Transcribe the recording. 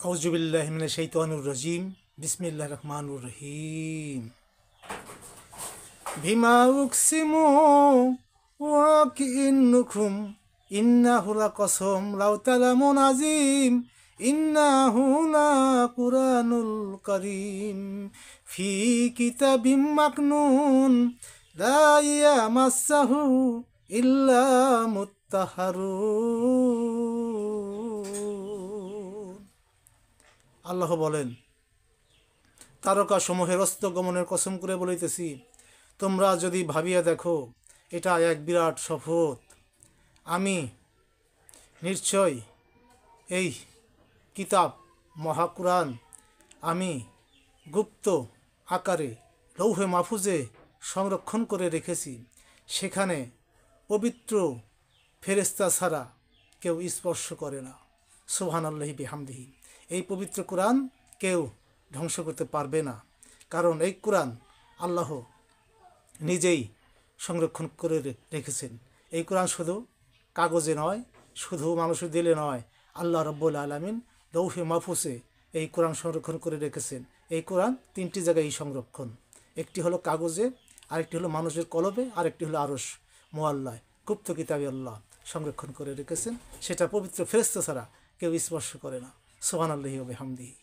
আউযুবিল্লাহি মিনাশ শাইতানির রাজিম। বিসমিল্লাহির রহমানির রহিম। বিমা উকসিমু ওয়া কিন্নুকুম ইন্নাহু লাকাসম লাউ তালামুন আযীম ইন্নাহু লাকুরআনুল কারীম ফি কিতাবিম মাকনুন লা ইয়ামাসসাহু ইল্লা মুত্তাহহারুন। আল্লাহ বলেন, তারকা সমূহের অস্তগমনের কসম করে বলিতেছি, তোমরা যদি ভাবিয়া দেখো, এটা এক বিরাট শপথ। আমি নিশ্চয় এই কিতাব মহাকুরআন আমি গুপ্ত আকারে লৌহে মাহফুজে সংরক্ষণ করে রেখেছি। সেখানে পবিত্র ফেরেশতা ছাড়া কেউ স্পর্শ করে না। সুবহানাল্লাহি বিহামদিহি। এই পবিত্র কোরআন কেউ ধ্বংস করতে পারবে না, কারণ এই কোরআন আল্লাহ নিজেই সংরক্ষণ করে রেখেছেন। এই কোরআন শুধু কাগজে নয়, শুধু মানুষের দিলে নয়, আল্লাহ রাব্বুল আলামিন লৌহে মাহফুজে এই কোরআন সংরক্ষণ করে রেখেছেন। এই কোরআন তিনটি জায়গায় সংরক্ষণ, একটি হলো কাগজে, আরেকটি হলো মানুষের কলবে, আরেকটি হলো আরশ মুআল্লায় গুপ্ত কিতাবে আল্লাহ সংরক্ষণ করে রেখেছেন। সেটা পবিত্র ফেরেশতা ছাড়া কেউ স্পর্শ করে না। সুবহানাল্লাহি ওয়া বিহামদিহি।